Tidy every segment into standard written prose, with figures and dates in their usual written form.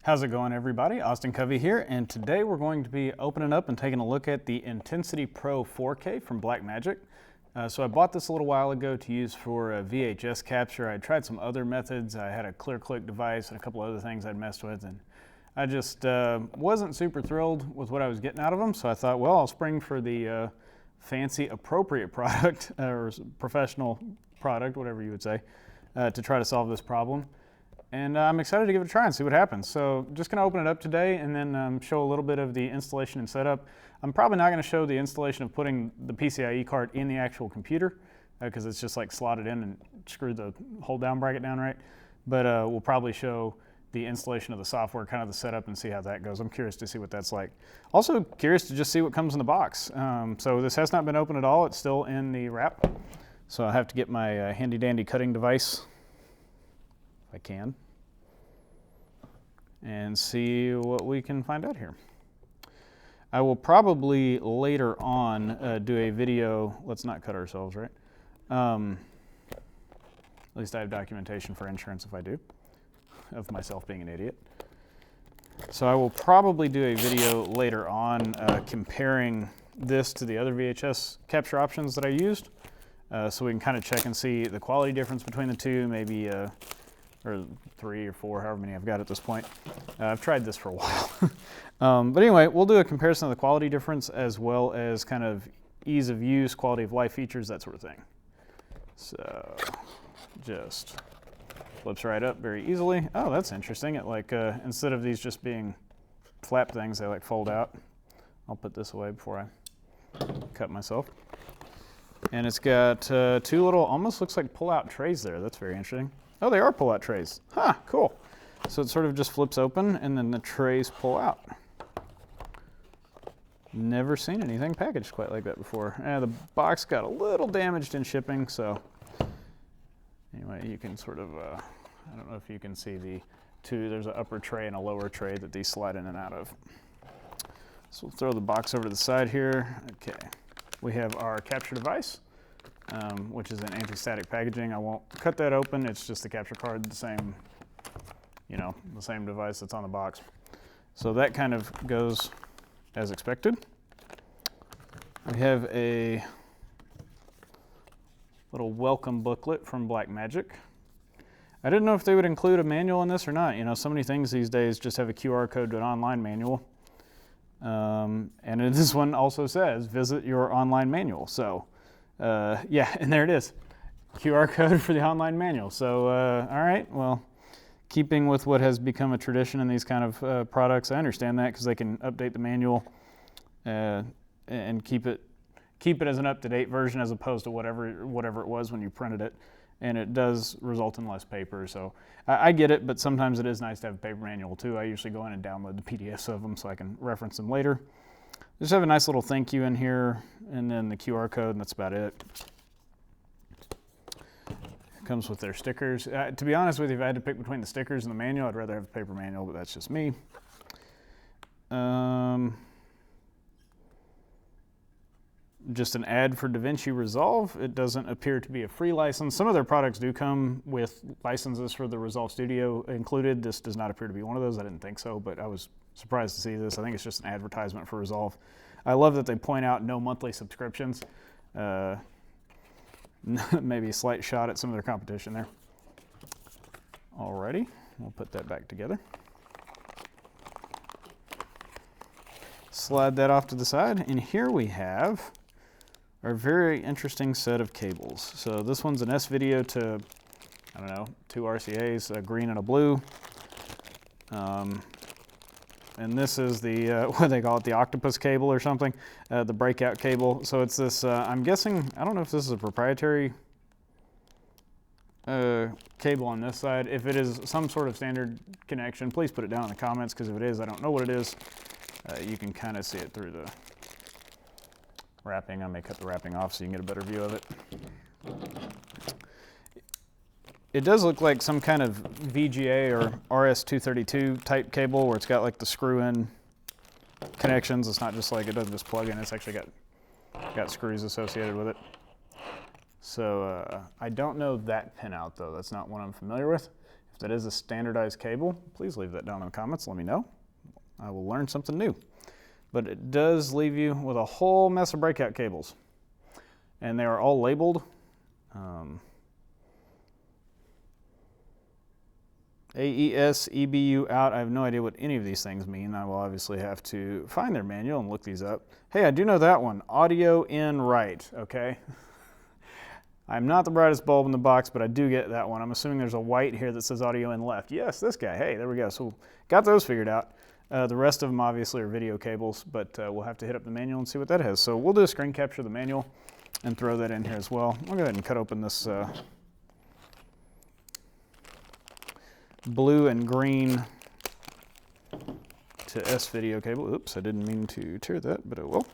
How's it going, everybody? Austin Covey here, and today we're going to be opening up and taking a look at the Intensity Pro 4K from Blackmagic. So I bought this a little while ago to use for a VHS capture. I tried some other methods. I had a clear click device and a couple other things I'd messed with, and I just wasn't super thrilled with what I was getting out of them. So I thought, well, I'll spring for the fancy, appropriate product, or professional product, whatever you would say, to try to solve this problem. And I'm excited to give it a try and see what happens. So just going to open it up today and then show a little bit of the installation and setup. I'm probably not going to show the installation of putting the PCIe card in the actual computer because it's just like slotted in and screw the hold down bracket down right. But we'll probably show the installation of the software, kind of the setup, and see how that goes. I'm curious to see what that's like. Also curious to just see what comes in the box. So this has not been opened at all. It's still in the wrap. So I'll have to get my handy dandy cutting device, if I can, and see what we can find out here. I will probably later on do a video. Let's not cut ourselves, right? At least I have documentation for insurance if I do, of myself being an idiot. So I will probably do a video later on comparing this to the other VHS capture options that I used, so we can kind of check and see the quality difference between the two, maybe or 3 or 4, however many I've got at this point. I've tried this for a while. But anyway, we'll do a comparison of the quality difference as well as kind of ease of use, quality of life features, that sort of thing. So just flips right up very easily. Oh, that's interesting. It like, instead of these just being flap things, they like fold out. I'll put this away before I cut myself. And it's got 2 little, almost looks like pull-out trays there. That's very interesting. Oh, they are pull-out trays. Huh, cool. So it sort of just flips open and then the trays pull out. Never seen anything packaged quite like that before. The box got a little damaged in shipping, so anyway, you can sort of, I don't know if you can see the 2, there's an upper tray and a lower tray that these slide in and out of. So we'll throw the box over to the side here. Okay, we have our capture device, which is an anti-static packaging. I won't cut that open. It's just the capture card, the same, you know, the same device that's on the box. So that kind of goes as expected. We have a little welcome booklet from Blackmagic. I didn't know if they would include a manual in this or not. You know, so many things these days just have a QR code to an online manual. And this one also says, visit your online manual. So yeah, and there it is, QR code for the online manual. So all right, well, keeping with what has become a tradition in these kind of products, I understand that because they can update the manual and keep it as an up-to-date version as opposed to whatever it was when you printed it, and it does result in less paper. So I get it, but sometimes it is nice to have a paper manual too. I usually go in and download the PDFs of them so I can reference them later. Just have a nice little thank you in here, and then the QR code, and that's about it. It comes with their stickers. To be honest with you, if I had to pick between the stickers and the manual, I'd rather have the paper manual, but that's just me. Just an ad for DaVinci Resolve. It doesn't appear to be a free license. Some of their products do come with licenses for the Resolve Studio included. This does not appear to be one of those. I didn't think so, but I was surprised to see this. I think it's just an advertisement for Resolve. I love that they point out no monthly subscriptions. Maybe a slight shot at some of their competition there. Alrighty, we'll put that back together. Slide that off to the side, and here we have our very interesting set of cables. So this one's an S-Video to, I don't know, 2 RCAs, a green and a blue. And this is the, what do they call it, the octopus cable or something, the breakout cable. So it's this, I'm guessing, I don't know if this is a proprietary cable on this side. If it is some sort of standard connection, please put it down in the comments, because if it is, I don't know what it is. You can kind of see it through the wrapping. I may cut the wrapping off so you can get a better view of it. It does look like some kind of VGA or RS-232 type cable where it's got like the screw-in connections. It's not just like, it doesn't just plug in, it's actually got screws associated with it. So I don't know that pinout though. That's not one I'm familiar with. If that is a standardized cable, please leave that down in the comments. Let me know. I will learn something new. But it does leave you with a whole mess of breakout cables. And they are all labeled. AES, EBU out. I have no idea what any of these things mean. I will obviously have to find their manual and look these up. Hey, I do know that one. Audio in right, okay? I'm not the brightest bulb in the box, but I do get that one. I'm assuming there's a white here that says audio in left. Yes, this guy. Hey, there we go. So got those figured out. The rest of them obviously are video cables, but we'll have to hit up the manual and see what that has. So we'll do a screen capture of the manual and throw that in here as well. I'll go ahead and cut open this blue and green to S video cable. Oops, I didn't mean to tear that, but it will.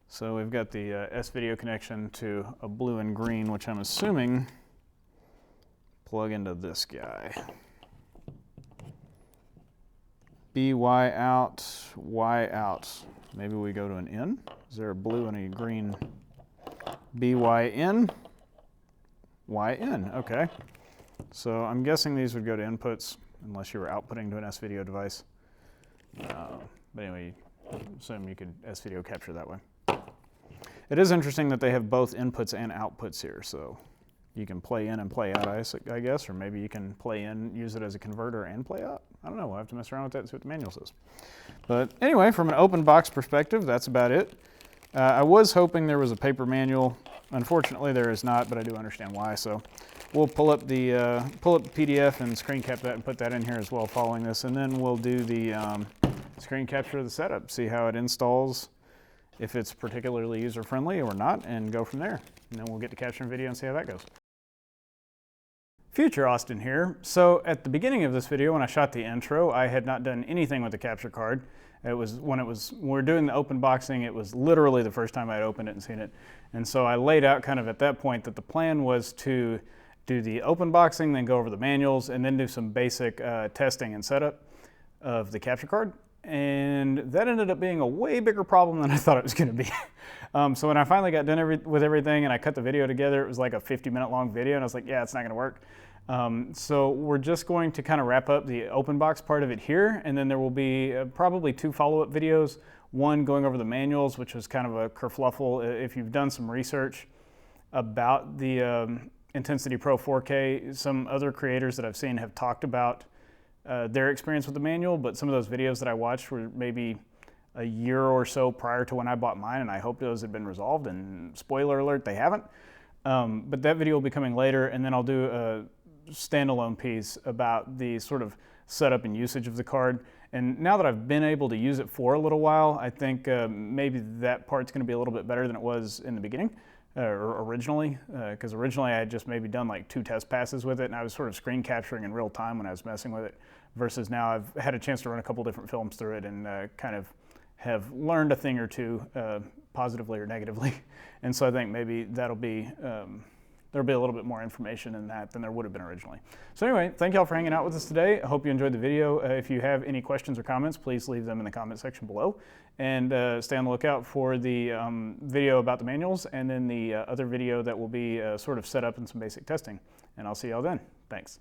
So we've got the S video connection to a blue and green, which I'm assuming plug into this guy. BY out, Y out. Maybe we go to an in. Is there a blue and a green? BY in, Y in, okay. So I'm guessing these would go to inputs unless you were outputting to an S video device. But anyway, assume you could S video capture that way. It is interesting that they have both inputs and outputs here, so you can play in and play out, I guess, or maybe you can play in, use it as a converter and play out. I don't know, we'll have to mess around with that and see what the manual says. But anyway, from an open box perspective, that's about it. I was hoping there was a paper manual. Unfortunately, there is not, but I do understand why. So we'll pull up the PDF and screen cap that and put that in here as well following this, and then we'll do the screen capture of the setup, see how it installs, if it's particularly user-friendly or not, and go from there. And then we'll get to capturing video and see how that goes. Future Austin here. So at the beginning of this video, when I shot the intro, I had not done anything with the capture card. When we were doing the open boxing, it was literally the first time I'd opened it and seen it. And so I laid out kind of at that point that the plan was to do the open boxing, then go over the manuals, and then do some basic testing and setup of the capture card. And that ended up being a way bigger problem than I thought it was going to be. So when I finally got done with everything and I cut the video together, it was like a 50-minute long video, and I was like, yeah, it's not going to work. So we're just going to kind of wrap up the open box part of it here, and then there will be probably 2 follow-up videos. One going over the manuals, which was kind of a kerfluffle. If you've done some research about the Intensity Pro 4K, some other creators that I've seen have talked about their experience with the manual, but some of those videos that I watched were maybe a year or so prior to when I bought mine, and I hope those had been resolved, and spoiler alert, they haven't. But that video will be coming later, and then I'll do a standalone piece about the sort of setup and usage of the card. And now that I've been able to use it for a little while, I think maybe that part's going to be a little bit better than it was in the beginning, or originally, because originally I had just maybe done like 2 test passes with it, and I was sort of screen capturing in real time when I was messing with it, versus now I've had a chance to run a couple different films through it and kind of have learned a thing or two, positively or negatively. And so I think maybe that'll be there'll be a little bit more information in that than there would have been originally. So anyway, thank y'all for hanging out with us today. I hope you enjoyed the video. If you have any questions or comments, please leave them in the comment section below. And stay on the lookout for the video about the manuals, and then the other video that will be sort of set up in some basic testing. And I'll see y'all then. Thanks.